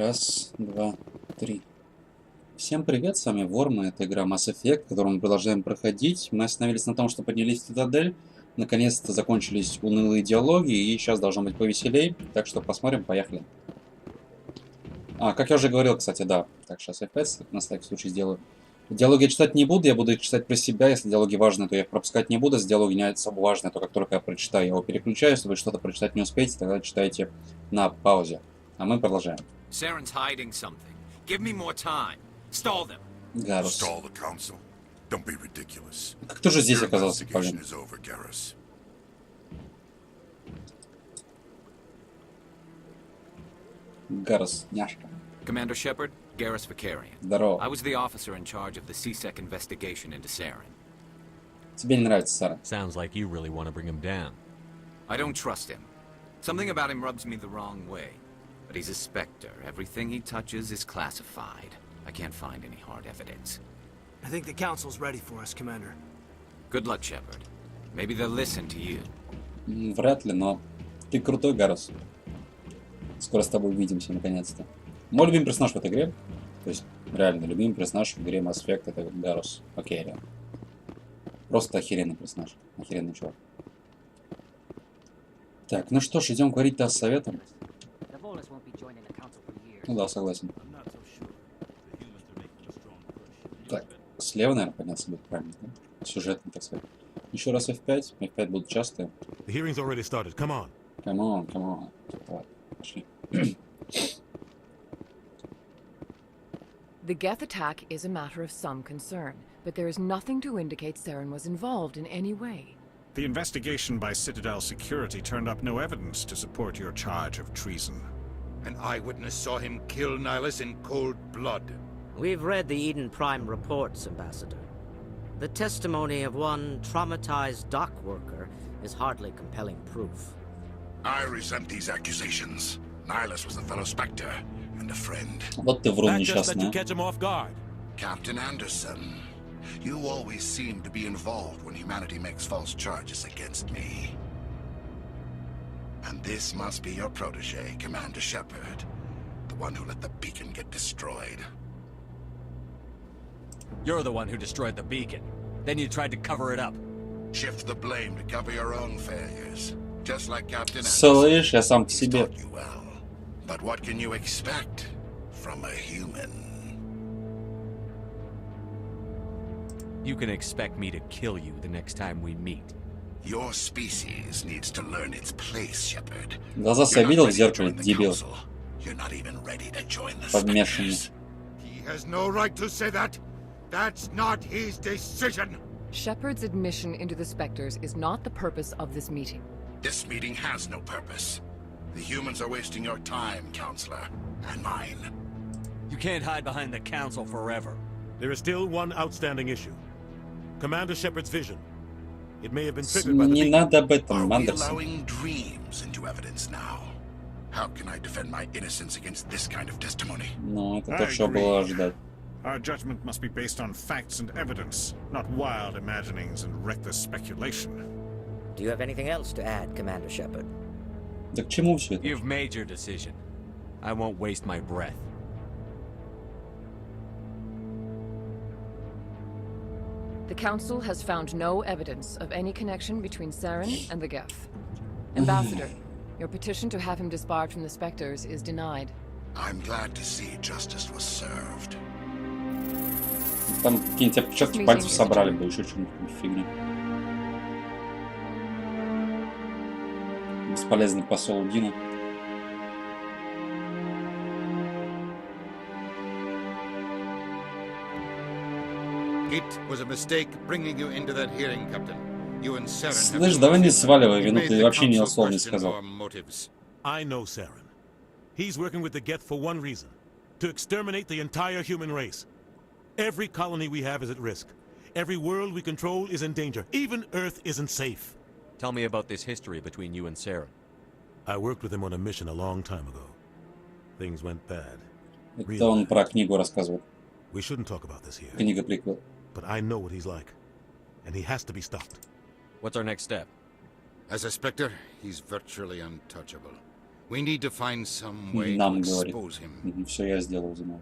Раз, два, три. Всем привет, с вами Ворма, это игра Mass Effect, которую мы продолжаем проходить. Мы остановились на том, что поднялись в цитадель. Наконец-то закончились унылые диалоги, и сейчас должно быть повеселей. Так что посмотрим, поехали. Как я уже говорил, кстати, да. Так, сейчас F5 на всякий случай сделаю. Диалоги я читать не буду, я буду их читать про себя. Если диалоги важны, то я их пропускать не буду. Если диалоги не особо важны, то как только я прочитаю, я его переключаю. Если вы что-то прочитать не успеете, тогда читайте на паузе. А мы продолжаем. Saren's hiding something. Give me more time. Stall them. Гаррус. Stall the council. Don't be ridiculous. Как ты же здесь Your оказался, investigation блин? is over, Garrus. Гаррус, няшка. Commander Shepard, Garrus Vicarian. Здорово. I was the officer in charge of the CSEC investigation into Saren. Тебе не нравится, Сара? Sounds like you really want to bring him down. I don't trust him. Something about him rubs me the wrong way. But he's a Spectre. Everything he touches is classified. I can't find any hard evidence. I think the council's ready for us, Commander. Good luck, Shepard. Maybe they'll listen to you. Вряд ли, но ты крутой, Гаррус. Скоро с тобой увидимся, наконец-то. Мой любимый персонаж в этой игре, то есть реально любимый персонаж в игре Mass Effect, это Гаррус. Окей, реально. Просто охеренный персонаж. Охеренный чувак. Так, ну что ж, идем говорить-то с советом. Ну да, согласен. Так, слева, наверное, подняться будет правильно, да? Сюжетный, так сказать. Еще раз F5. F5 будут частые. The hearing's already started. Come on. Come on, come on. Давай, пошли. The Geth attack is a matter of some concern, but there is nothing to indicate Saren was involved in any way. The investigation by Citadel Security turned up no evidence to support your charge of treason. An eyewitness saw him kill Nihilus in cold blood. We've read the Eden Prime reports, Ambassador. The testimony of one traumatized dock worker is hardly compelling proof. I resent these accusations. Nihilus was a fellow Spectre and a friend. Вот ты врун Not just that you несчастный. catch him off guard. Captain Anderson, you always seem to be involved when humanity makes false charges against me. And this must be your protege, Commander Shepard. The one who let the beacon get destroyed. You're the one who destroyed the beacon. Then you tried to cover it up. Shift the blame to cover your own failures. Just like Captain Слышь, я сам по He's себе. taught you well. But what can you expect from a human? You can expect me to kill you the next time we meet. Your species needs to learn its place, Shepard. Глаза You're себя not видел в ready to зеркале, join the дебил. council. You're not even ready to join the Подмешанный. Spectres. He has no right to say that. That's not his decision. Shepard's admission into the Spectres is not the purpose of this meeting. This meeting has no purpose. The humans are wasting your time, Counselor, and mine. You can't hide behind the council forever. There is still one outstanding issue. Commander Shepard's vision. It may have been triggered by the Не beacon. надо об Are этом, we Андерсон. allowing dreams into evidence now? How can I defend my innocence against this kind of testimony? Ну, это то, что было ожидать. Our judgment must be based on facts and evidence, not wild imaginings and reckless speculation. Do you have anything else to add, Commander Shepard? Да к чему все это? You've made your decision. I won't waste my breath. The Council has found no evidence of any connection between Saren and the Geth. Ambassador, your petition to have him disbarred from the Spectres is denied. I'm glad to see justice was served. Там какие-нибудь отпечатки пальцев собрали бы, еще что-нибудь фигня. Бесполезный посол Дина. It was a mistake bringing you into that hearing, Captain. You and Saren have Слышь, давай не сваливай It вину, made ты the вообще ни council слова не question сказал. our motives. I know Saren. He's working with the Geth for one reason. To exterminate the entire human race. Every colony we have is at risk. Every world we control is in danger. Even Earth isn't safe. Tell me about this history between you and Sarah. I worked with him on a mission a long time ago. Things went bad. Это он про книгу рассказывал. We shouldn't talk about this here. Книга приквел. But I know what he's like. And he has to be stopped. What's our next step? As a Spectre, he's virtually untouchable. We need to find some way to Нам говорит. expose him. Все, я сделал за него.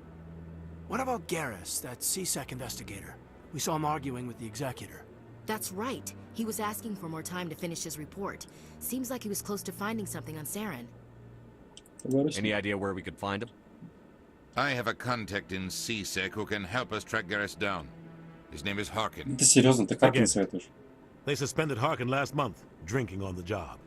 What about Garrus, that CSEC investigator? We saw him arguing with the executor. That's right. He was asking for more time to finish his report. Seems like he was close to finding something on Saren. Any idea where we could find him? I have a contact in CSEC who can help us track Garrus down. His name is Harkin. Ты серьезно, ты как не советуешь? They suspended Harkin last month, drinking on the job.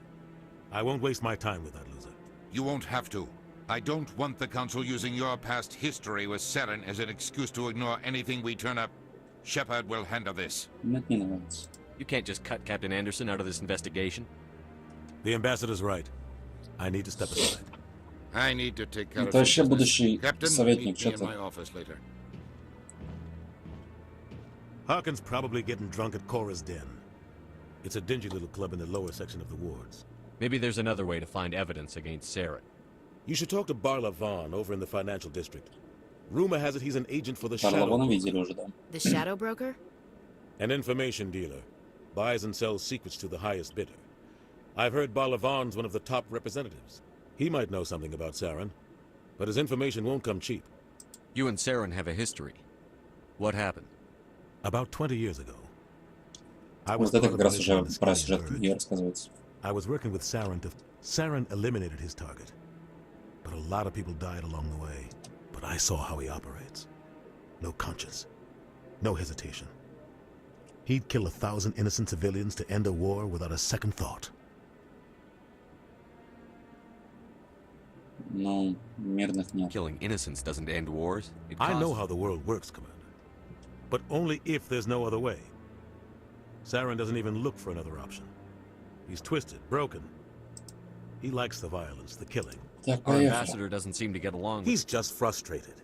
I won't waste my time with that loser. You won't have to. I don't want the Council using your past history with Saren as an excuse to ignore anything we turn up. Shepard will handle this. Мне это не нравится. You can't just cut Captain Anderson out of this investigation. The ambassador's right. I need to step aside. I need to take care of Это вообще business. будущий Captain, советник, meet me in что-то. my office later. Harkin's probably getting drunk at Cora's Den. It's a dingy little club in the lower section of the wards. Maybe there's another way to find evidence against Saren. You should talk to Barla Vaughn over in the financial district. Rumor has it he's an agent for the Парлавона Shadow, видели уже, да. The Shadow Broker? an information dealer. Buys and sells secrets to the highest bidder. I've heard Barla Vaughn's one of the top representatives. He might know something about Saren, but his information won't come cheap. You and Saren have a history. What happened? About 20 years ago. I was Вот это part как of раз the уже mission про on the сюжет Skyverge. игры рассказывается. I was working with Saren to... Saren eliminated his target. But a lot of people died along the way. But I saw how he operates. No conscience. No hesitation. He'd kill 1,000 innocent civilians to end a war without a second thought. Ну, мирных нет. Killing innocents doesn't end wars. It I know causes- how the world works, Commander. But only if there's no other way. Saren doesn't even look for another option. He's twisted, broken. He likes the violence, the killing. Так, Our поехали. ambassador doesn't seem to get along with He's just frustrated.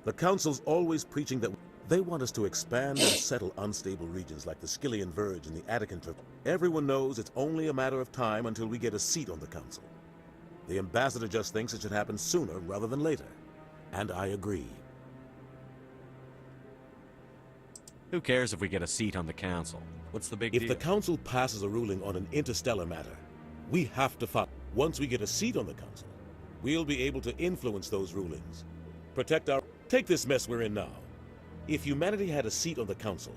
The Council's always preaching that they want us to expand and settle unstable regions like the Skillian Verge and the Attican. Everyone knows it's only a matter of time until we get a seat on the Council. The Ambassador just thinks it should happen sooner rather than later. And I agree. Who cares if we get a seat on the council? What's the big If deal? the Council passes a ruling on an interstellar matter, we have to follow. Once we get a seat on the Council, we'll be able to influence those rulings. Protect our... Take this mess we're in now. If humanity had a seat on the Council,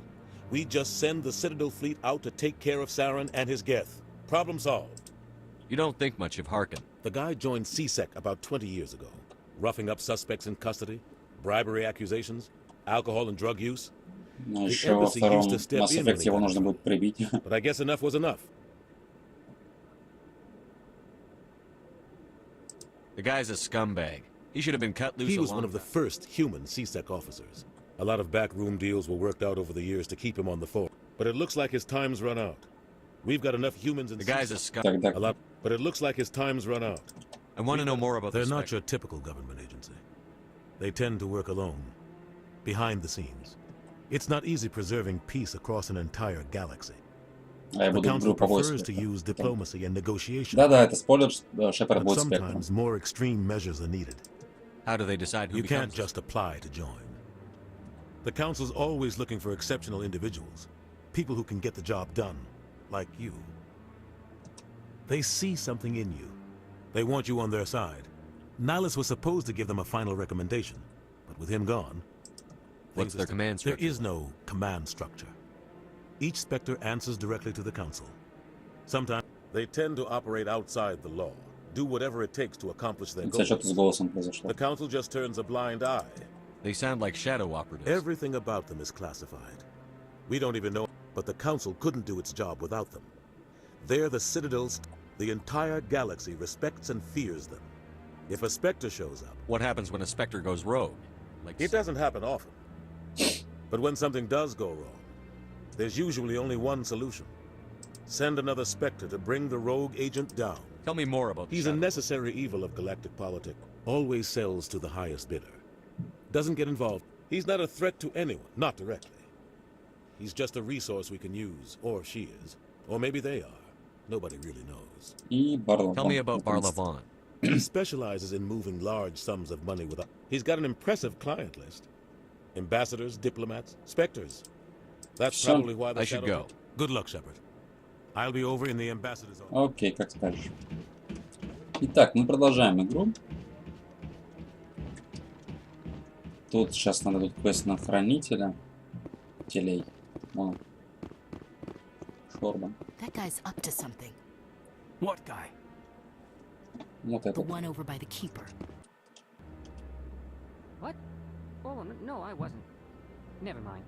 we'd just send the Citadel fleet out to take care of Saren and his Geth. Problem solved. You don't think much of Harkin. The guy joined CSEC about 20 years ago. Roughing up suspects in custody, bribery accusations, alcohol and drug use. Ну, The еще во embassy втором used to step Mass in when Effect he его got нужно in будет прибить. But I guess enough was enough. The guy's a scumbag. He should have been cut loose He a was long one of the time. first human CSEC officers. A lot of backroom deals were worked out over the years to keep him on the force. But it looks like his time's run out. We've got enough humans in The guy's a CSEC. scum. Так, A lot, but it looks like his time's run out. I want to know more about They're this. not your typical government agency. They tend to work alone, behind the scenes. It's not easy preserving peace across an entire galaxy. А я The буду Council игру по prefers to 8. use diplomacy and negotiation. Да-да, это спойлер, что Шепард But будет спектром. sometimes more extreme measures are needed. How do they decide who You becomes can't just apply to join. The Council's always looking for exceptional individuals. People who can get the job done, like you. They see something in you. They want you on their side. Nihilus was supposed to give them a final recommendation, but with him gone... What's their command structure? There is no command structure. Each Spectre answers directly to the Council. Sometimes they tend to operate outside the law, do whatever it takes to accomplish their У тебя что-то с goals. голосом произошло. The Council just turns a blind eye. They sound like shadow operatives. Everything about them is classified. We don't even know, but the Council couldn't do its job without them. They're the Citadels. The entire galaxy respects and fears them. If a Spectre shows up, What happens when a Spectre goes rogue? Like it doesn't happen often. But when something does go wrong, there's usually only one solution. Send another Spectre to bring the rogue agent down. Tell me more about He's a Shadow. necessary evil of galactic politics. Always sells to the highest bidder. Doesn't get involved. He's not a threat to anyone, not directly. He's just a resource we can use, or she is. Or maybe they are. Nobody really knows. И Барлавон. Tell me about Barlavon. He specializes in moving large sums of money without... He's got an impressive client list. Ambassadors, diplomats, Spectres. That's Всё. probably why the I should Shadow... go. Good luck, Shepard. I'll be over in the ambassador's office. Окей, как скажешь. Итак, мы продолжаем игру. Тут сейчас надо тут квест на хранителя. Телей. Вон. Шорба. That guy's up to something. What guy? Вот The этот. one over by the keeper. What? Oh, no, I wasn't. Never mind.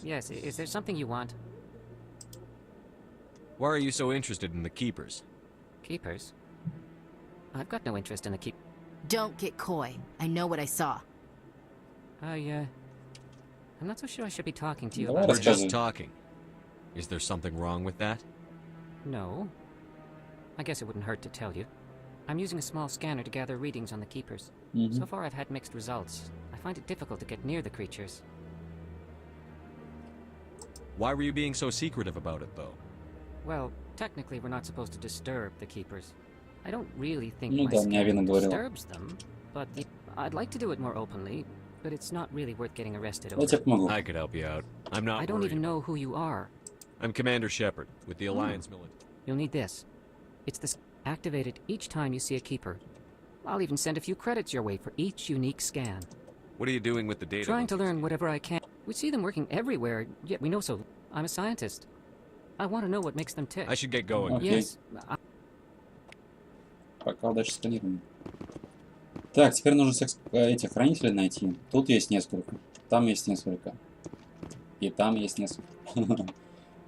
Yes, is there something you want? Why are you so interested in the keepers? Keepers? I've got no interest in the keep... Don't get coy. I know what I saw. I'm not so sure I should be talking to you Давай about We're just рассказывай. talking. Is there something wrong with that? No. I guess it wouldn't hurt to tell you. I'm using a small scanner to gather readings on the keepers. So far I've had mixed results. I find it difficult to get near the creatures. Why were you being so secretive about it, though? Well, technically we're not supposed to disturb the keepers. I don't really think Ну my да, мне Авина scanning говорила. disturbs them, but I'd like to do it more openly, but it's not really worth getting arrested Я over. тебе помогу. I could help you out. I'm not I don't worried. even know who you are. I'm Commander Shepard with the Alliance military. You'll need this. It's this activated each time you see a keeper. I'll even send a few credits your way for each unique scan. What are you doing with the data? Trying to once you learn see it? whatever I can. We see them working everywhere, yet we know so. I'm a scientist. I want to know what makes them tick. I should get going. Окей. Yes. Пока дальше сканируем. Так, теперь нужно всех этих хранителей найти. Тут есть несколько. Там есть несколько. И там есть несколько.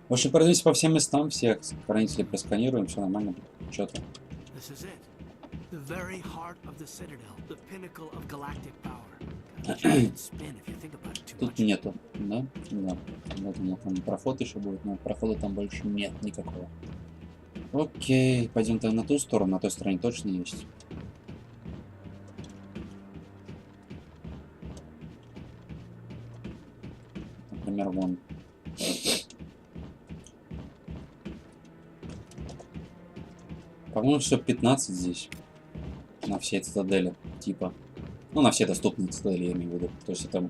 В общем, пройдемся по всем местам, всех хранителей просканируем, все нормально, что-то. This is it. The very heart of the Citadel, the pinnacle of galactic power. Spin if you think about it too Тут much. нету, да? Да. Вот у меня там проход еще будет, но прохода там больше нет никакого. Окей, пойдем-то на ту сторону, на той стороне точно есть. Например, вон. По-моему, все 15 здесь. На всей цитадели, типа. Ну, на все доступные цитадели, я имею в виду. То есть это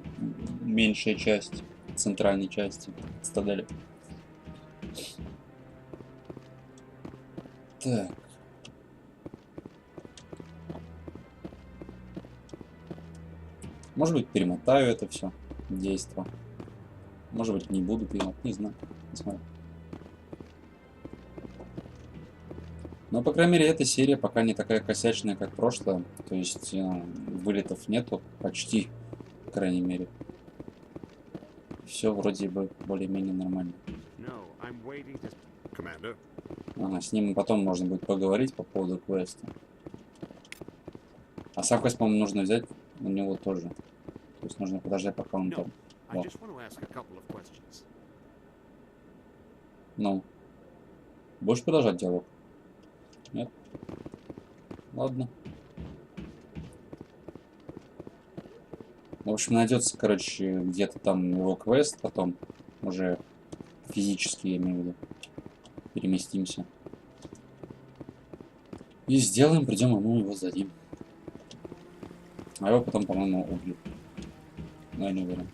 меньшая часть центральной части цитадели. Так. Может быть, перемотаю это все действо. Может быть, не буду перемотать, не знаю. Не знаю. Но, по крайней мере, эта серия пока не такая косячная, как прошлая. То есть вылетов нету почти, по крайней мере. Все вроде бы более-менее нормально. Ага, с ним потом можно будет поговорить по поводу квеста. А сам квест, по-моему, нужно взять у него тоже. То есть нужно подождать, пока он там... Вот. Ну. Будешь продолжать диалог? Нет? Ладно. В общем, найдется, короче, где-то там его квест, потом уже физически, я имею в виду, переместимся. И сделаем, придем, ему его сдадим. А его потом, по-моему, убьют. Но я не уверен.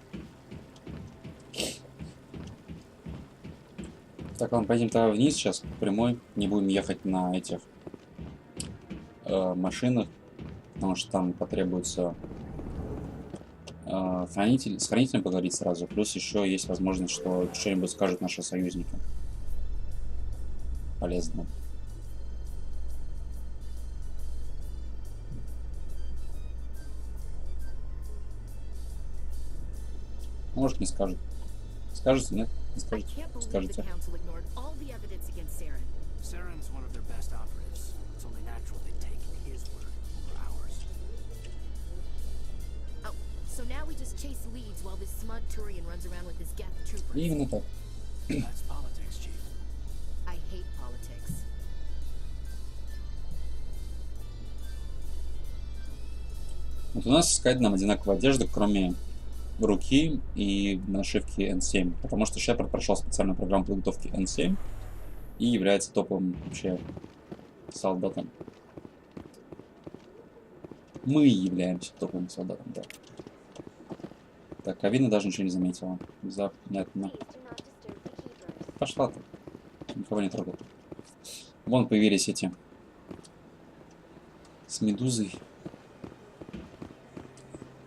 Так, ладно, пойдем тогда вниз сейчас, прямой. Не будем ехать на этих машинах, потому что там потребуется с хранителем поговорить сразу. Плюс еще есть возможность, что что-нибудь скажут наши союзники. Полезно. Может, не скажут. Скажете, нет? Не I скажете. can't believe the Скажете. council ignored all the evidence against Saren. Saren's one of their best operatives. It's only natural they take his word over ours. Oh, so now we just chase leads while this smug Turian runs around with his Geth troopers. Именно так. That's politics, Chief. I hate politics. Вот у нас с Кайденом одинаковая одежда, кроме руки и нашивки N7. Потому что Шепард прошел специальную программу подготовки N7 и является топовым вообще солдатом. Мы являемся топовым солдатом, да. Так, Авина даже ничего не заметила. Занятно. Пошла ты. Никого не трогай. Вон появились эти. С медузой.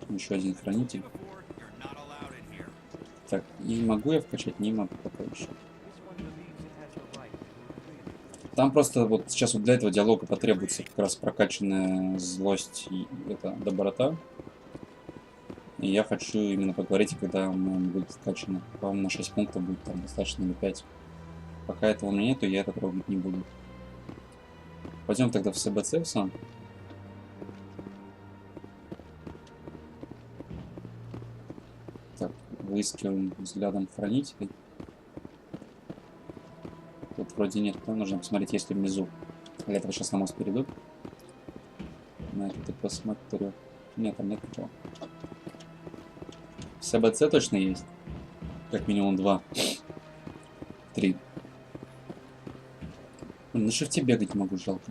Еще один хранитель. Так, и могу я вкачать? Не могу пока еще. Там просто вот сейчас вот для этого диалога потребуется как раз прокачанная злость и это доброта. И я хочу именно поговорить, когда он будет вкачан. По-моему, на 6 пунктов будет там достаточно или 5. Пока этого у меня нету, я это трогать не буду. Пойдем тогда в СБЦ сам. Так, выискиваем взглядом хранителей. Тут вроде нет, то нужно посмотреть, есть ли внизу. Для этого сейчас на мост перейду. На это ты посмотрю. Нет, там нет никого. В СБЦ точно есть. Как минимум 2. 3. Блин, на шифте бегать могу, жалко.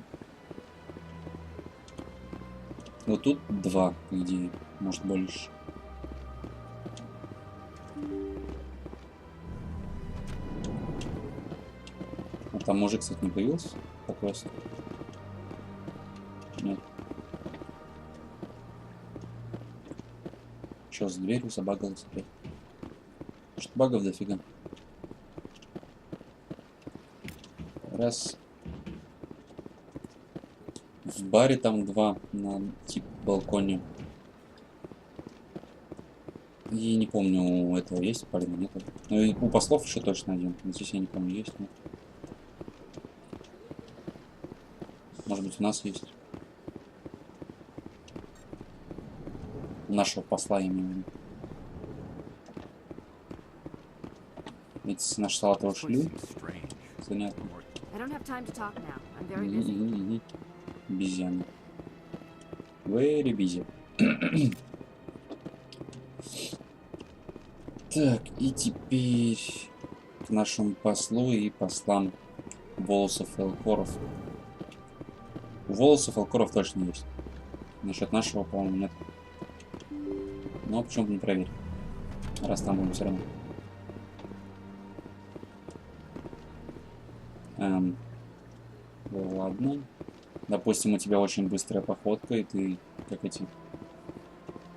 Вот тут 2, по идее. Может больше. А там мужик, кстати, не появился? Так раз. Нет. Что с дверью забагалось опять? Что багов дофига? Раз. В баре там 2 на типа балконе. И не помню, у этого есть парень, нет. Ну и у послов еще точно один. Здесь я не помню, есть, нет. Может быть, у нас есть. У нашего посла, я имею в виду. Ведь наш салат ушли. Занятно. Обезьяны. Very busy. Так, и теперь к нашему послу и послам волосов и алкоров. У волосов и алкоров точно есть. Насчет нашего, по-моему, нет. Но почему бы не проверить? Раз там будем все равно. Ладно. Допустим, у тебя очень быстрая походка, и ты, как эти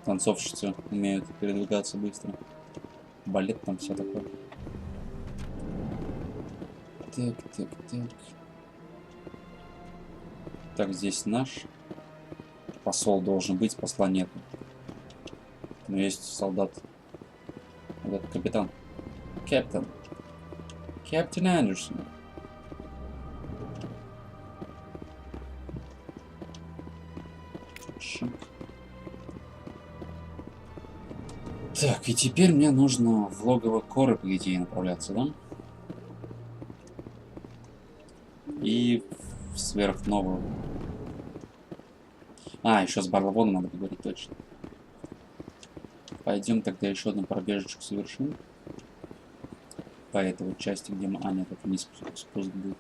танцовщицы, умеют передвигаться быстро. Балет там, все такое. Так, так, так. Так, здесь наш посол должен быть, посла нету. Но есть солдат. Вот этот капитан. Капитан. Капитан Андерсон. Так, и теперь мне нужно в логово Коры, по идее, направляться, да? И в сверхновую. А, еще с Барловоном надо поговорить, точно. Пойдем тогда еще одну пробежечку совершим. По этой вот части, где мы... А, нет, это вниз спуск будет.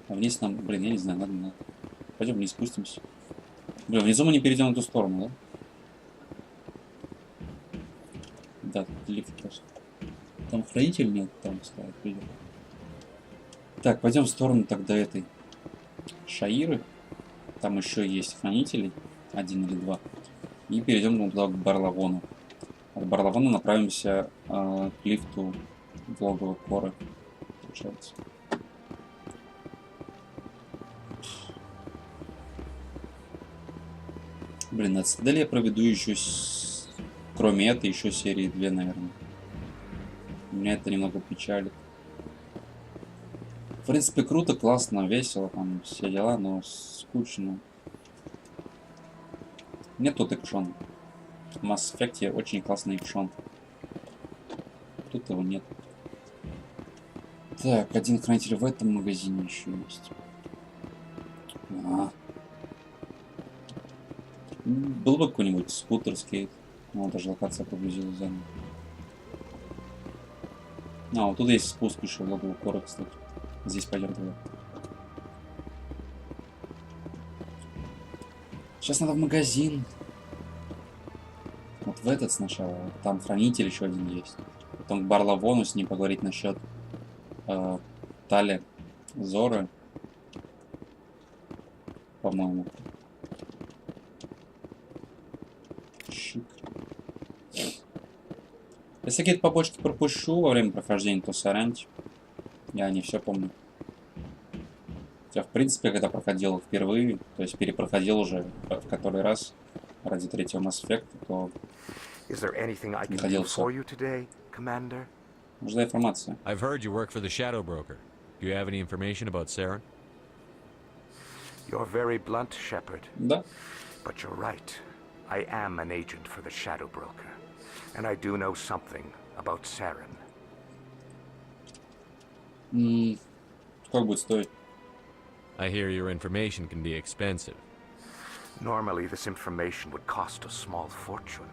А вниз нам... Блин, я не знаю, надо. Пойдем вниз спустимся. Блин, внизу мы не перейдем на ту сторону, да? Да, тут лифт просто. Там хранитель нет, там стоит, придет. Так, пойдем в сторону тогда этой Шаиры. Там еще есть хранители. 1 или 2. И перейдем туда к Барловону. От Барловона направимся к лифту в логово Коры. Получается. Блин, на цитадели я проведу еще... Кроме этой, еще серии 2, наверное. Меня это немного печалит. В принципе, круто, классно, весело, там все дела, но скучно. Нет тут экшон. В Mass Effect очень классный экшон. Тут его нет. Так, один хранитель в этом магазине еще есть. Был бы какой-нибудь скутер, скейт. Ну, даже локация погрузилась заново. А, вот тут есть спуск еще в логово Коры, кстати. Здесь пойдем туда. Сейчас надо в магазин. Вот в этот сначала. Там хранитель еще один есть. Потом к Барловону с ним поговорить насчет Тали Зоры, по-моему. Шик. Если какие-то побочки пропущу во время прохождения, то соряньте. Я не все помню. Хотя, в принципе, когда проходил впервые, то есть перепроходил уже в который раз ради третьего Mass Effect, то находил все. Нужна информация. I've heard you work for the Shadow Broker. Do you have any information about Saren? You're very blunt, Shepard. Да. But you're right. I am an agent for the Shadow Broker. And I do know something about Saren. Сколько будет стоить? I hear your information can be expensive. Normally, this information would cost a small fortune.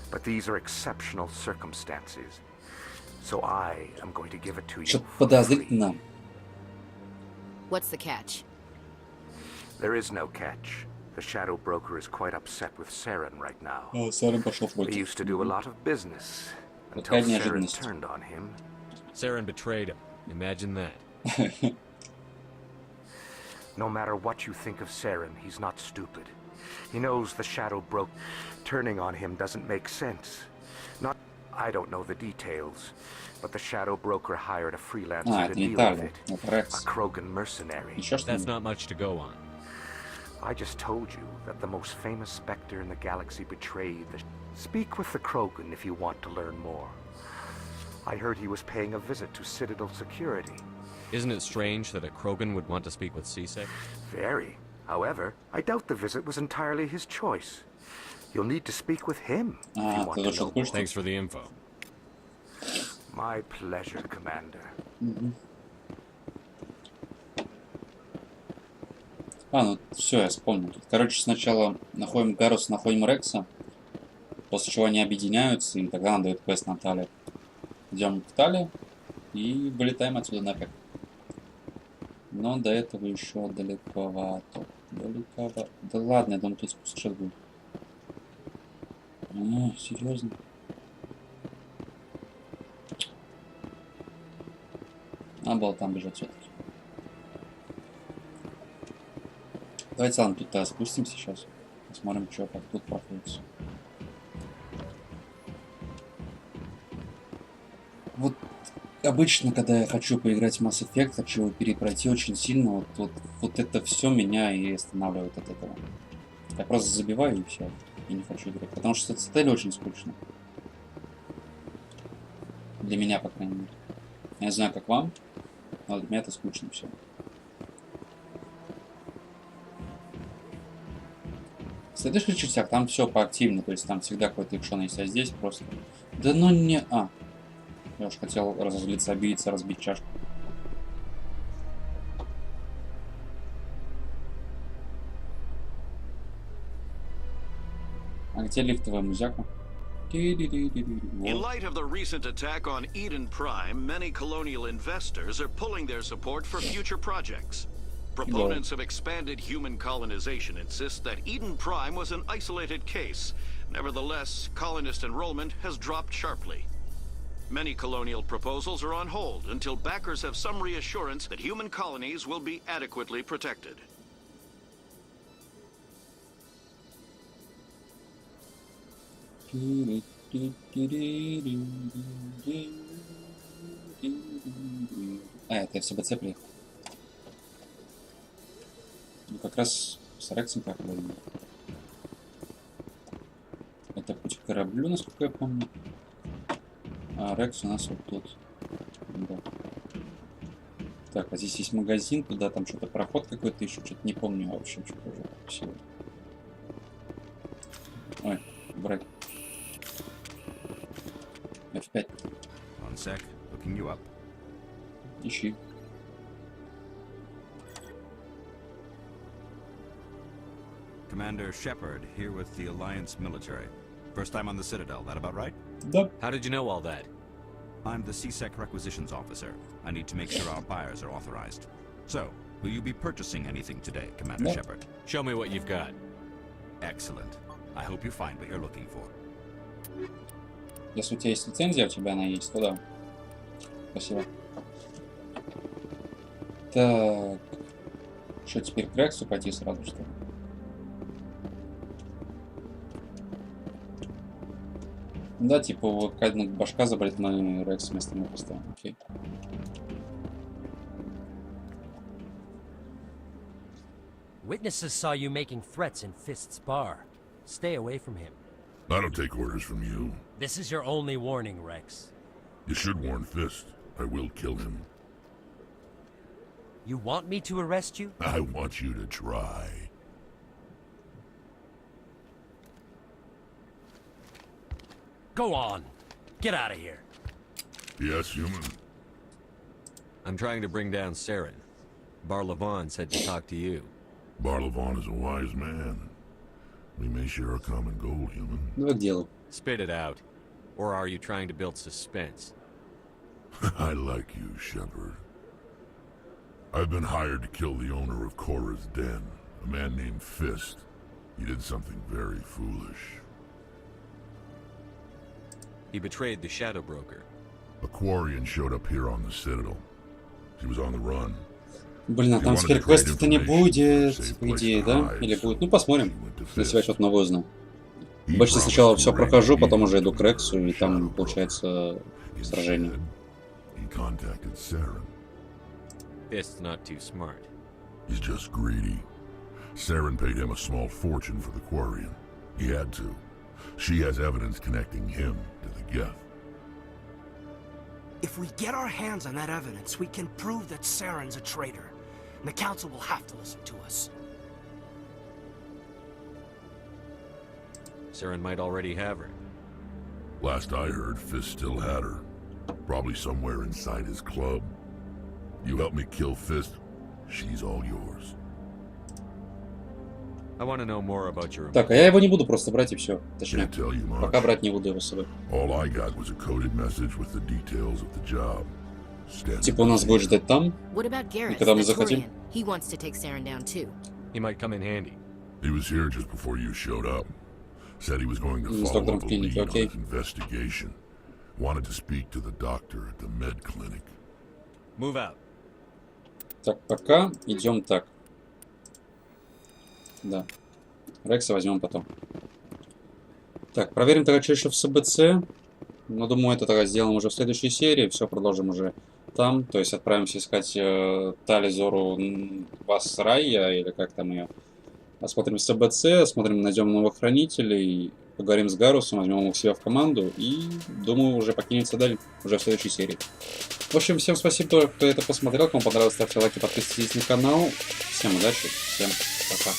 But these are exceptional circumstances. So I am going to give it to you. Что-то подозрительно. What's the catch? There is no catch. The Shadow Broker is quite upset with Saren right now. Saren пошел против. He used to do a lot of business until Saren turned on him. Saren betrayed him. Imagine that. No matter what you think of Saren, he's not stupid. He knows the Shadow Broker. Turning on him doesn't make sense. I don't know the details, but the Shadow Broker hired a freelancer to deal with it. A Krogan mercenary. That's not much to go on. I just told you that the most famous Spectre in the galaxy betrayed the... Speak with the Krogan if you want to learn more. I heard he was paying a visit to Citadel security. Isn't it strange that a Krogan would want to speak with CSEC? Very. However, I doubt the visit was entirely his choice. You'll need to speak with him if you want to know more. Thanks for the info. My pleasure, Commander. Ну все, я вспомнил. Тут, короче, сначала находим Гарруса, находим Рекса, после чего они объединяются, и тогда нам дают квест на Тали. Идем к Тали и вылетаем отсюда нафиг. Но до этого еще далековато. Далековато. Да ладно, я думаю, тут спуск сейчас будет. Серьезно? Надо было там бежать все-таки. Давайте ладно, тут спустимся сейчас. Посмотрим, что как тут проходит. Вот обычно, когда я хочу поиграть в Mass Effect, хочу его перепройти очень сильно, вот это все меня и останавливает от этого. Я просто забиваю и все. И не хочу играть. Потому что цитадели очень скучно. Для меня, по крайней мере. Я не знаю, как вам, но для меня это скучно все. В следующих частях там все поактивнее, то есть там всегда какой-то экшон есть, а здесь просто... Да ну не... Я уж хотел разозлиться, обидеться, разбить чашку. А где лифтовая музяка? In light of the recent attack on Eden Prime, many colonial investors are pulling their support for future projects. Proponents of expanded human colonization insist that Eden Prime was an isolated case. Nevertheless, colonist enrollment has dropped sharply. Many colonial proposals are on hold until backers have some reassurance that human colonies will be adequately protected. Это я все БЦ приехал. Ну как раз с Рексом проходили. Это путь к кораблю, насколько я помню. А Рекс у нас вот тут. Да. Так, а здесь есть магазин, туда там что-то проход какой-то еще, что-то не помню вообще, что-то уже все. Ой, брать. F5. One sec, looking you up. Ищи. Commander Shepard, here with the Alliance military. First time on the Citadel, that about right? Yep. How did you know all that? I'm the CSEC requisitions officer. I need to make sure our buyers are authorized. So, will you be purchasing anything today, Commander Shepard? Show me what you've got. Excellent. I hope you find what you're looking for. Если у тебя есть лицензия, у тебя она есть, то да. Спасибо. Так. Что, теперь к Рексу пойти сразу, что ли? Да, типа, вот когда башка заболит, мы Рекс вместо него поставим. Окей. Witnesses saw you making threats in Fist's bar. Stay away from him. I don't take orders from you. This is your only warning, Rex. You should warn Fist. I will kill him. You want me to arrest you? I want you to try. Go on. Get out of here. Yes, human. I'm trying to bring down Saren. Barlavon said to talk to you. Barlavon is a wise man. We may share a common goal, human. Ну, к делу. Spit it out. Or are you trying to build suspense? I like you, Shepard. I've been hired to kill the owner of Cora's Den, a man named Fist. He did something very foolish. He betrayed the Shadow Broker. A Quarian showed up here on the Citadel. He was on the run. Блин, а там теперь квестов-то не будет, по идее, да? Или будет? Ну, посмотрим, если я что-то новое узнаю. Обычно сначала все прохожу, потом уже иду к Рексу, и там, получается, сражение. Fist's not too smart. He's just greedy. Saren paid him a small fortune for the Quarian. He had to. She has evidence connecting him to the Geth. If we get our hands on that evidence, we can prove that Saren's a traitor. And the Council will have to listen to us. Saren might already have her. Last I heard, Fist still had her. Probably somewhere inside his club. You help me kill Fist, she's all yours. I want to know more about your... Так, а я его не буду просто брать и все. Точнее, пока брать не буду его с собой. Типа у нас будет ждать там, и когда мы захотим. He wants to take Saren down too. He might come in handy. He was here just before you showed up. Said he was going to follow up a lead on his investigation. Wanted to speak to the doctor at the med clinic. Move out. Так, пока идем так. Да. Рекса возьмем потом. Так, проверим тогда, что еще в СБЦ. Но думаю, это тогда сделаем уже в следующей серии. Все, продолжим уже там. То есть отправимся искать Тализору Васрая, или как там ее. Осмотрим СБЦ, смотрим, найдем новых хранителей. Поговорим с Гаррусом, возьмем его к себе в команду. И, думаю, уже покинем цитадель уже в следующей серии. В общем, всем спасибо, кто это посмотрел. Кому понравилось, ставьте лайки, подписывайтесь на канал. Всем удачи, всем пока.